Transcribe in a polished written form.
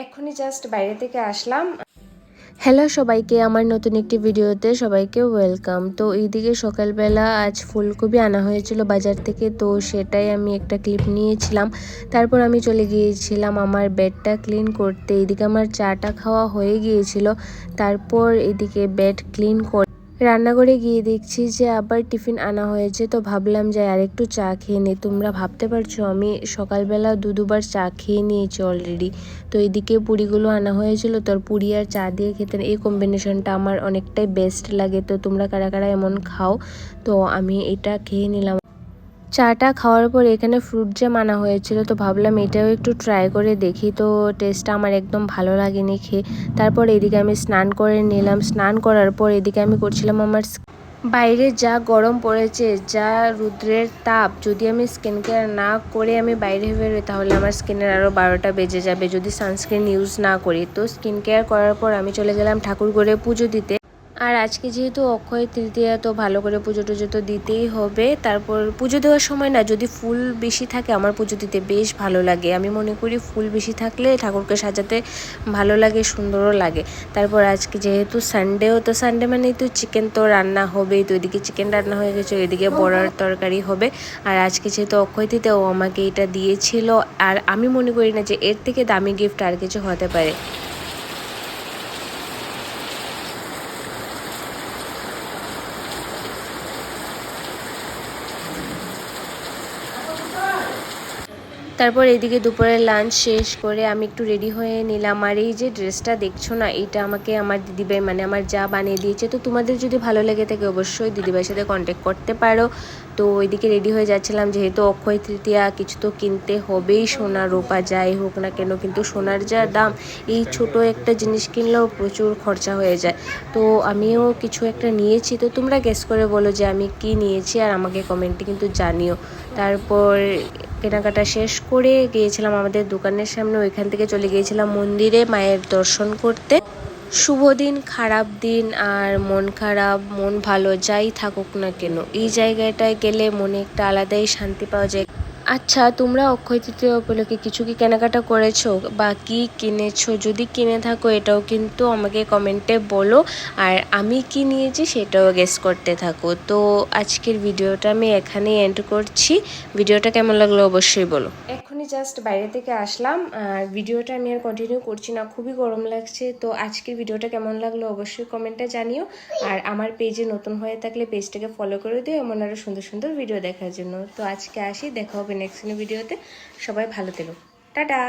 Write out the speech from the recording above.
এখনই জাস্ট বাইরে থেকে আসলাম। হ্যালো সবাইকে, আমার নতুন একটি ভিডিওতে সবাইকে ওয়েলকাম। তো এইদিকে সকালবেলা আজ ফুলকপি আনা হয়েছিল বাজার থেকে, তো সেটাই আমি একটা ক্লিপ নিয়েছিলাম। তারপর আমি চলে গিয়েছিলাম আমার বেডটা ক্লিন করতে। এইদিকে আমার চাটা খাওয়া হয়ে গিয়েছিল। তারপর এদিকে বেড ক্লিন করে রান্নাঘরে গিয়ে দেখছি যে আবার টিফিন আনা হয়েছে। তো ভাবলাম যে আরেকটু চা খেয়ে নিই। তোমরা ভাবতে পারছো আমি সকালবেলা দুবার চা খেয়ে নিয়েছি অলরেডি। তো এদিকে পুরিগুলো আনা হয়েছিল, তোর পুরি আর চা দিয়ে খেতে এই কম্বিনেশনটা আমার অনেকটাই বেস্ট লাগে। তো তোমরা কারা কারা এমন খাও? তো আমি এটা খেয়ে নিলাম। চাটা খাওয়ার পর এখানে ফ্রুট জ্যাম আনা হয়েছিল, তো ভাবলাম এটাও একটু ট্রাই করে দেখি। তো টেস্টটা আমার একদম ভালো লাগেনি খেয়ে। তারপর এদিকে আমি স্নান করে নিলাম। স্নান করার পর এদিকে আমি করছিলাম আমার বাইরে যা গরম পড়েছে, যা রৌদ্রের তাপ, যদি আমি স্কিন কেয়ার না করে আমি বাইরে বেরোই তাহলে আমার স্কিনের আরও 12টা বেজে যাবে যদি সানস্ক্রিন ইউজ না করি। তো স্কিন কেয়ার করার পর আমি চলে গেলাম ঠাকুর ঘরে পুজো দিতে। আর আজকে যেহেতু অক্ষয় তৃতীয়া, তো ভালো করে পুজো টুজো তো দিতেই হবে। তারপর পুজো দেওয়ার সময় না যদি ফুল বেশি থাকে আমার পুজো দিতে বেশ ভালো লাগে। আমি মনে করি ফুল বেশি থাকলে ঠাকুরকে সাজাতে ভালো লাগে, সুন্দরও লাগে। তারপর আজকে যেহেতু সানডেও, তো সানডে মানেই তো চিকেন তো রান্না হবেই। তো এদিকে চিকেন রান্না হয়ে গেছে, এদিকে বড়ার তরকারি হবে। আর আজকে যেহেতু অক্ষয় তৃতীয়া, ও আমাকে এটা দিয়েছিল। আর আমি মনে করি না যে এর থেকে দামি গিফট আর কিছু হতে পারে। তারপর এদিকে দুপুরের লাঞ্চ শেষ করে আমি একটু রেডি হয়ে নিলাম। আর এই যে ড্রেসটা দেখছো না, এটা আমাকে আমার দিদিভাই মানে আমার যা বানিয়ে দিয়েছে। তো তোমাদের যদি ভালো লেগে থাকে অবশ্যই দিদিভাইয়ের সাথে কন্ট্যাক্ট করতে পারো। তো ওইদিকে রেডি হয়ে যাচ্ছিলাম, যেহেতু অক্ষয় তৃতীয়া কিছু তো কিনতে হবেই, সোনা রূপা যাই হোক না কেন। কিন্তু সোনার যা দাম, এই ছোট একটা জিনিস কিনলেও প্রচুর খরচা হয়ে যায়। তো আমিও কিছু একটা নিয়েছি, তো তোমরা গেস করে বলো যে আমি কি নিয়েছি আর আমাকে কমেন্টে কিন্তু জানিও। তারপর কেনাকাটা শেষ করে গিয়েছিলাম আমাদের দোকানের সামনে, ওইখান থেকে চলে গিয়েছিলাম মন্দিরে মায়ের দর্শন করতে। শুভ দিন, খারাপ দিন আর মন খারাপ মন ভালো যাই থাকুক না কেন, এই জায়গাটায় গেলে মনে একটা আলাদাই শান্তি পাওয়া যায়। আচ্ছা, তোমরা অক্ষয় তৃতীয়া উপলক্ষে কিছু কি কেনাকাটা করেছো বা কি কিনেছো? যদি কিনে থাকো এটাও কিন্তু আমাকে কমেন্টে বলো। আর আমি কি নিয়েছি সেটাও গেস করতে থাকো। তো আজকের ভিডিওটা আমি এখানেই এন্ড করছি। ভিডিওটা কেমন লাগলো অবশ্যই বলো। এখনই জাস্ট বাইরে থেকে আসলাম, আর ভিডিওটা আমি আর কন্টিনিউ করছি না, খুবই গরম লাগছে। তো আজকের ভিডিওটা কেমন লাগলো অবশ্যই কমেন্টে জানিও। আর আমার পেজে নতুন হয়ে থাকলে পেজটাকে ফলো করে দিও এমন আরও সুন্দর সুন্দর ভিডিও দেখার জন্য। তো আজকে আসি, দেখা হবে নেক্সট ভিডিওতে। সবাই ভালো থেকো, টাটা।